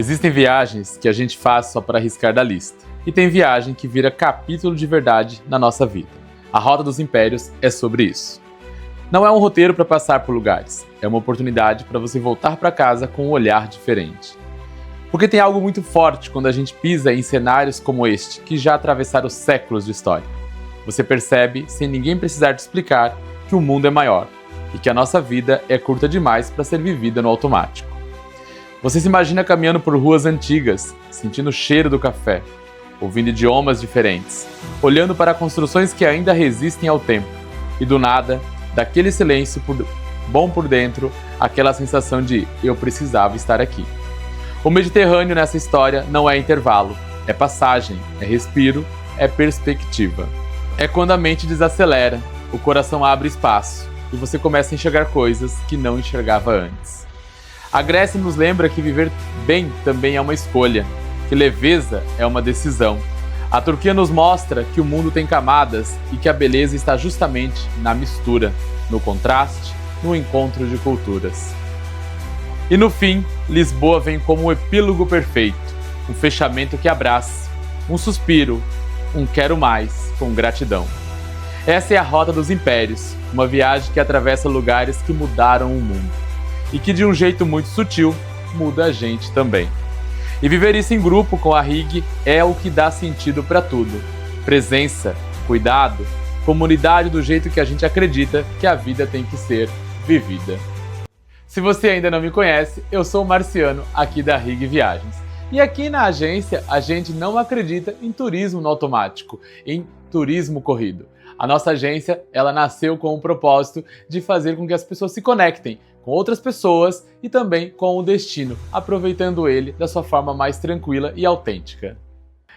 Existem viagens que a gente faz só para arriscar da lista, e tem viagem que vira capítulo de verdade na nossa vida. A Rota dos Impérios é sobre isso. Não é um roteiro para passar por lugares, é uma oportunidade para você voltar para casa com um olhar diferente. Porque tem algo muito forte quando a gente pisa em cenários como este, que já atravessaram séculos de história. Você percebe, sem ninguém precisar te explicar, que o mundo é maior e que a nossa vida é curta demais para ser vivida no automático. Você se imagina caminhando por ruas antigas, sentindo o cheiro do café, ouvindo idiomas diferentes, olhando para construções que ainda resistem ao tempo, e do nada, daquele silêncio bom por dentro, aquela sensação de eu precisava estar aqui. O Mediterrâneo nessa história não é intervalo, é passagem, é respiro, é perspectiva. É quando a mente desacelera, o coração abre espaço e você começa a enxergar coisas que não enxergava antes. A Grécia nos lembra que viver bem também é uma escolha, que leveza é uma decisão. A Turquia nos mostra que o mundo tem camadas e que a beleza está justamente na mistura, no contraste, no encontro de culturas. E no fim, Lisboa vem como um epílogo perfeito, um fechamento que abraça, um suspiro, um quero mais, com gratidão. Essa é a Rota dos Impérios, uma viagem que atravessa lugares que mudaram o mundo e que de um jeito muito sutil muda a gente também. E viver isso em grupo com a RIG é o que dá sentido para tudo. Presença, cuidado, comunidade do jeito que a gente acredita que a vida tem que ser vivida. Se você ainda não me conhece, eu sou o Marciano, aqui da RIG Viagens. E aqui na agência, a gente não acredita em turismo no automático, em turismo corrido. A nossa agência, ela nasceu com o propósito de fazer com que as pessoas se conectem com outras pessoas e também com o destino, aproveitando ele da sua forma mais tranquila e autêntica.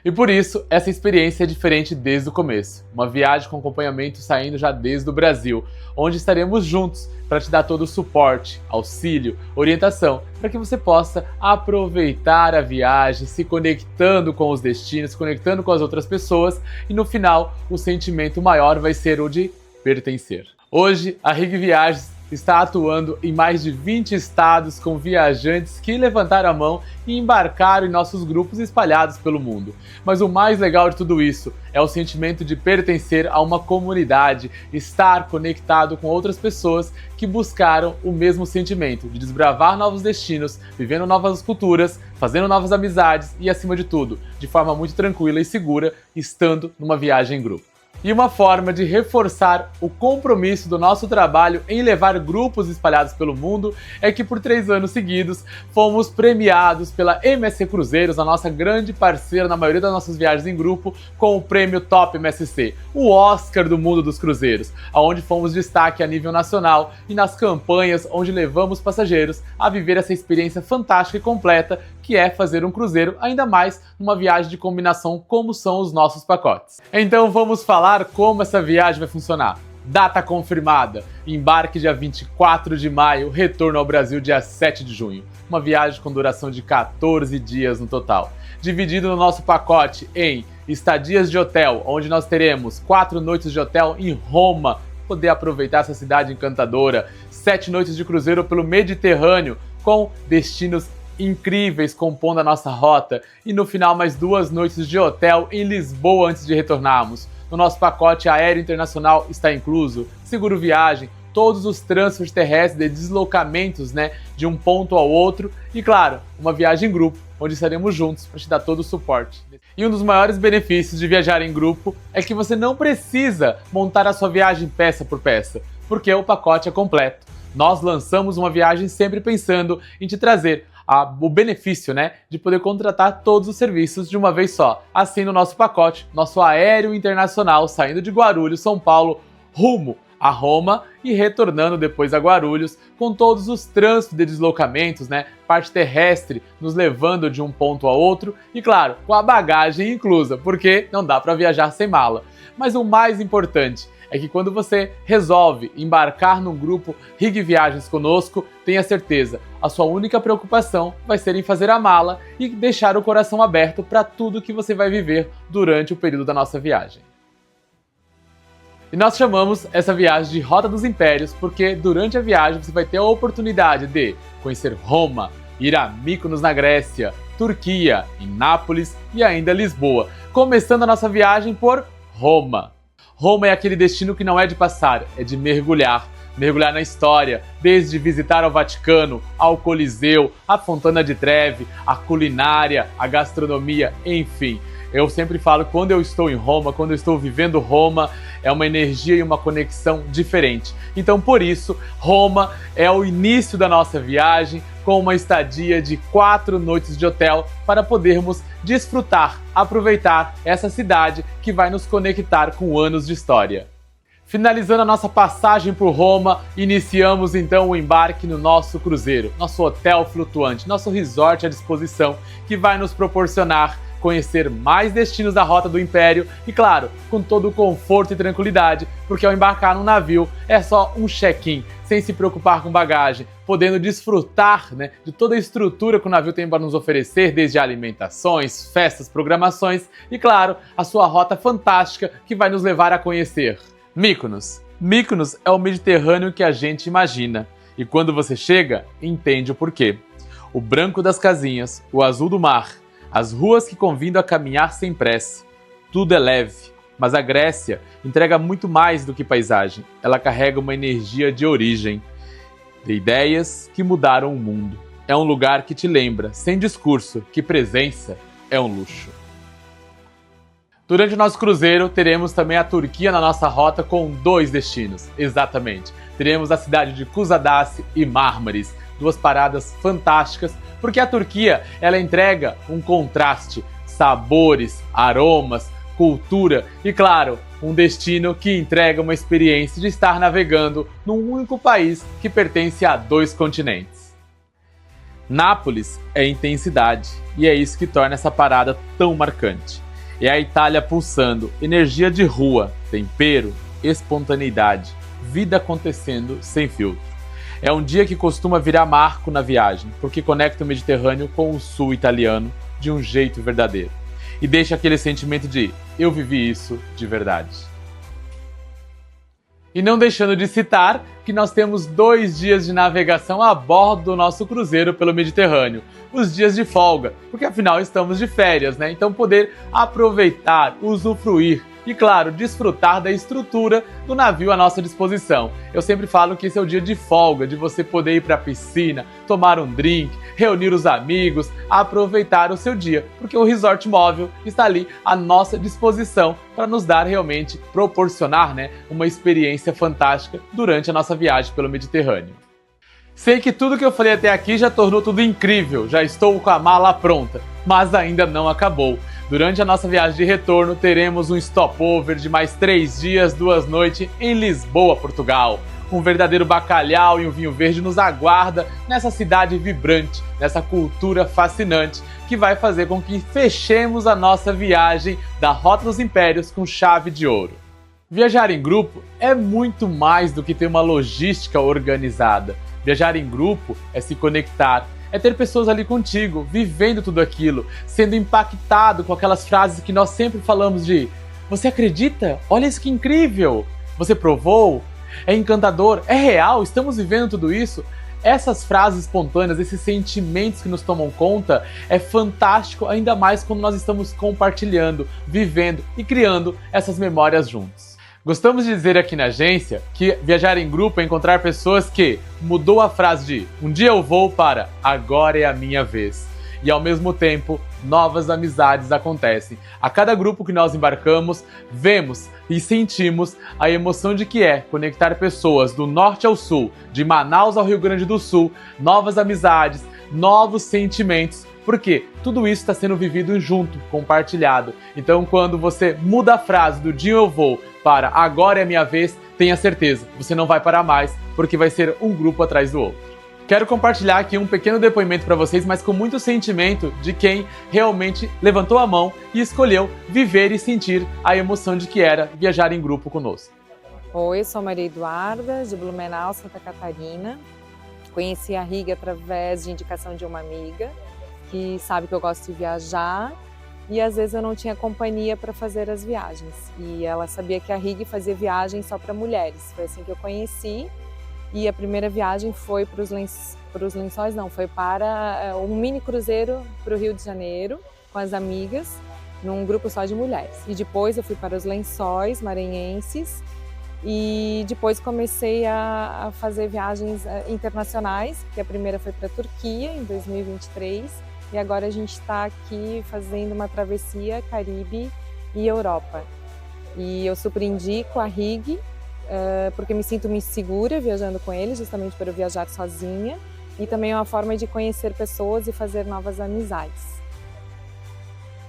E por isso, essa experiência é diferente desde o começo. Uma viagem com acompanhamento saindo já desde o Brasil, onde estaremos juntos para te dar todo o suporte, auxílio, orientação, para que você possa aproveitar a viagem, se conectando com os destinos, se conectando com as outras pessoas e no final, o sentimento maior vai ser o de pertencer. Hoje, a RIG Viagens está atuando em mais de 20 estados com viajantes que levantaram a mão e embarcaram em nossos grupos espalhados pelo mundo. Mas o mais legal de tudo isso é o sentimento de pertencer a uma comunidade, estar conectado com outras pessoas que buscaram o mesmo sentimento de desbravar novos destinos, vivendo novas culturas, fazendo novas amizades e, acima de tudo, de forma muito tranquila e segura, estando numa viagem em grupo. E uma forma de reforçar o compromisso do nosso trabalho em levar grupos espalhados pelo mundo é que por 3 anos seguidos fomos premiados pela MSC Cruzeiros, a nossa grande parceira na maioria das nossas viagens em grupo, com o prêmio Top MSC, o Oscar do mundo dos cruzeiros, onde fomos destaque a nível nacional e nas campanhas onde levamos passageiros a viver essa experiência fantástica e completa que é fazer um cruzeiro, ainda mais numa viagem de combinação como são os nossos pacotes. Então vamos falar como essa viagem vai funcionar. Data confirmada, embarque dia 24 de maio, retorno ao Brasil dia 7 de junho. Uma viagem com duração de 14 dias no total. Dividido no nosso pacote em estadias de hotel, onde nós teremos 4 noites de hotel em Roma, poder aproveitar essa cidade encantadora, 7 noites de cruzeiro pelo Mediterrâneo, com destinos incríveis compondo a nossa rota, e no final mais 2 noites de hotel em Lisboa antes de retornarmos. No nosso pacote aéreo internacional está incluso seguro viagem, todos os transfers terrestres de deslocamentos, de um ponto ao outro e, claro, uma viagem em grupo, onde estaremos juntos para te dar todo o suporte. E um dos maiores benefícios de viajar em grupo é que você não precisa montar a sua viagem peça por peça, porque o pacote é completo. Nós lançamos uma viagem sempre pensando em te trazer o benefício, de poder contratar todos os serviços de uma vez só. Assim, no nosso pacote, nosso aéreo internacional saindo de Guarulhos, São Paulo, rumo a Roma e retornando depois a Guarulhos, com todos os trânsitos de deslocamentos, parte terrestre nos levando de um ponto a outro e, claro, com a bagagem inclusa, porque não dá para viajar sem mala. Mas o mais importante é que quando você resolve embarcar num grupo RIG Viagens conosco, tenha certeza, a sua única preocupação vai ser em fazer a mala e deixar o coração aberto para tudo que você vai viver durante o período da nossa viagem. E nós chamamos essa viagem de Rota dos Impérios porque durante a viagem você vai ter a oportunidade de conhecer Roma, ir a Mykonos na Grécia, Turquia, em Nápoles e ainda Lisboa, começando a nossa viagem por Roma. Roma é aquele destino que não é de passar, é de mergulhar. Mergulhar na história, desde visitar ao Vaticano, ao Coliseu, a Fontana di Trevi, a culinária, a gastronomia, enfim. Eu sempre falo que quando eu estou em Roma, quando eu estou vivendo Roma, é uma energia e uma conexão diferente. Então, por isso, Roma é o início da nossa viagem com uma estadia de 4 noites de hotel para podermos desfrutar, aproveitar essa cidade que vai nos conectar com anos de história. Finalizando a nossa passagem por Roma, iniciamos então o embarque no nosso cruzeiro, nosso hotel flutuante, nosso resort à disposição, que vai nos proporcionar conhecer mais destinos da Rota do Império e, claro, com todo o conforto e tranquilidade, porque ao embarcar num navio é só um check-in, sem se preocupar com bagagem, podendo desfrutar, de toda a estrutura que o navio tem para nos oferecer, desde alimentações, festas, programações e, claro, a sua rota fantástica que vai nos levar a conhecer Mykonos. Mykonos é o Mediterrâneo que a gente imagina, e quando você chega, entende o porquê. O branco das casinhas, o azul do mar, as ruas que convidam a caminhar sem pressa. Tudo é leve, mas a Grécia entrega muito mais do que paisagem. Ela carrega uma energia de origem, de ideias que mudaram o mundo. É um lugar que te lembra, sem discurso, que presença é um luxo. Durante o nosso cruzeiro, teremos também a Turquia na nossa rota com 2 destinos. Exatamente. Teremos a cidade de Kusadasi e Marmaris, 2 paradas fantásticas, porque a Turquia ela entrega um contraste, sabores, aromas, cultura e, claro, um destino que entrega uma experiência de estar navegando num único país que pertence a 2 continentes. Nápoles é intensidade e é isso que torna essa parada tão marcante. É a Itália pulsando, energia de rua, tempero, espontaneidade, vida acontecendo sem filtro. É um dia que costuma virar marco na viagem, porque conecta o Mediterrâneo com o sul italiano de um jeito verdadeiro. E deixa aquele sentimento de eu vivi isso de verdade. E não deixando de citar que nós temos 2 dias de navegação a bordo do nosso cruzeiro pelo Mediterrâneo. Os dias de folga, porque afinal estamos de férias, Então poder aproveitar, usufruir e, claro, desfrutar da estrutura do navio à nossa disposição. Eu sempre falo que esse é o dia de folga, de você poder ir para a piscina, tomar um drink, reunir os amigos, aproveitar o seu dia, porque o resort móvel está ali à nossa disposição para nos dar realmente, proporcionar uma experiência fantástica durante a nossa viagem pelo Mediterrâneo. Sei que tudo que eu falei até aqui já tornou tudo incrível, já estou com a mala pronta, mas ainda não acabou. Durante a nossa viagem de retorno, teremos um stopover de mais 3 dias, 2 noites em Lisboa, Portugal. Um verdadeiro bacalhau e um vinho verde nos aguarda nessa cidade vibrante, nessa cultura fascinante, que vai fazer com que fechemos a nossa viagem da Rota dos Impérios com chave de ouro. Viajar em grupo é muito mais do que ter uma logística organizada. Viajar em grupo é se conectar, é ter pessoas ali contigo, vivendo tudo aquilo, sendo impactado com aquelas frases que nós sempre falamos de "Você acredita? Olha isso que incrível! Você provou? É encantador? É real? Estamos vivendo tudo isso?" Essas frases espontâneas, esses sentimentos que nos tomam conta, é fantástico, ainda mais quando nós estamos compartilhando, vivendo e criando essas memórias juntos. Gostamos de dizer aqui na agência que viajar em grupo é encontrar pessoas que mudou a frase de "um dia eu vou" para "agora é a minha vez". E ao mesmo tempo, novas amizades acontecem. A cada grupo que nós embarcamos, vemos e sentimos a emoção de que é conectar pessoas do norte ao sul, de Manaus ao Rio Grande do Sul, novas amizades, novos sentimentos, porque tudo isso está sendo vivido junto, compartilhado. Então, quando você muda a frase do "dia eu vou" para "agora é a minha vez", tenha certeza, você não vai parar mais, porque vai ser um grupo atrás do outro. Quero compartilhar aqui um pequeno depoimento para vocês, mas com muito sentimento de quem realmente levantou a mão e escolheu viver e sentir a emoção de que era viajar em grupo conosco. Oi, sou Maria Eduarda, de Blumenau, Santa Catarina. Conheci a Rig através de indicação de uma amiga, que sabe que eu gosto de viajar e às vezes eu não tinha companhia para fazer as viagens. E ela sabia que a Rig fazia viagens só para mulheres. Foi assim que eu conheci e a primeira viagem foi para os Lençóis, não, foi para um mini cruzeiro para o Rio de Janeiro com as amigas, num grupo só de mulheres. E depois eu fui para os Lençóis maranhenses e depois comecei a fazer viagens internacionais, que a primeira foi para a Turquia em 2023 e agora a gente está aqui fazendo uma travessia Caribe e Europa. E eu super indico a RIG, porque me sinto muito segura viajando com eles, justamente por eu viajar sozinha, e também é uma forma de conhecer pessoas e fazer novas amizades.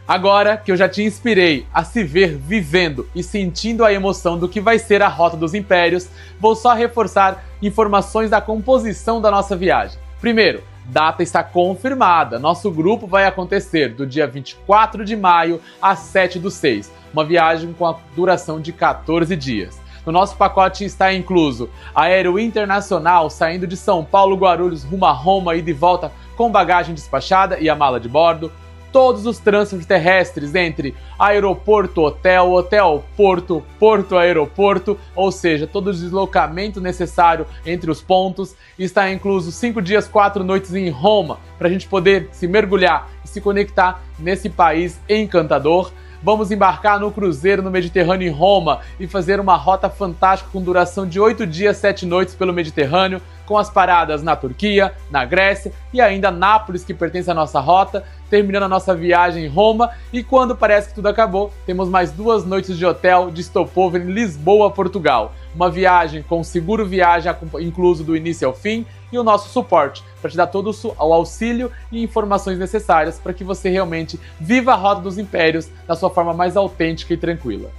Agora que eu já te inspirei a se ver vivendo e sentindo a emoção do que vai ser a Rota dos Impérios, vou só reforçar informações da composição da nossa viagem. Primeiro, data está confirmada. Nosso grupo vai acontecer do dia 24 de maio a 7/6, uma viagem com a duração de 14 dias. No nosso pacote está incluso aéreo internacional saindo de São Paulo, Guarulhos, rumo a Roma e de volta com bagagem despachada e a mala de bordo. Todos os trânsitos terrestres entre aeroporto, hotel, hotel, porto, porto, aeroporto, ou seja, todo o deslocamento necessário entre os pontos. Está incluso 5 dias, 4 noites em Roma, para a gente poder se mergulhar e se conectar nesse país encantador. Vamos embarcar no cruzeiro no Mediterrâneo em Roma e fazer uma rota fantástica com duração de 8 dias, 7 noites pelo Mediterrâneo, com as paradas na Turquia, na Grécia e ainda Nápoles, que pertence à nossa rota, terminando a nossa viagem em Roma. E quando parece que tudo acabou, temos mais 2 noites de hotel de stopover em Lisboa, Portugal. Uma viagem com seguro viagem incluso do início ao fim e o nosso suporte para te dar todo o auxílio e informações necessárias para que você realmente viva a Rota dos Impérios da sua forma mais autêntica e tranquila.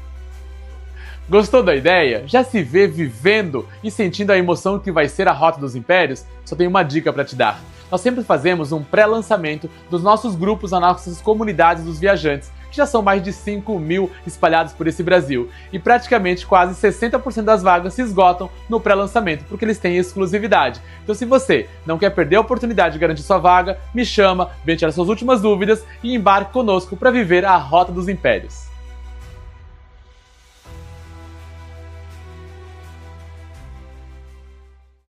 Gostou da ideia? Já se vê vivendo e sentindo a emoção que vai ser a Rota dos Impérios? Só tenho uma dica para te dar. Nós sempre fazemos um pré-lançamento dos nossos grupos nas nossas comunidades dos viajantes, que já são mais de 5.000 espalhados por esse Brasil. E praticamente quase 60% das vagas se esgotam no pré-lançamento, porque eles têm exclusividade. Então se você não quer perder a oportunidade de garantir sua vaga, me chama, vem tirar suas últimas dúvidas e embarque conosco para viver a Rota dos Impérios.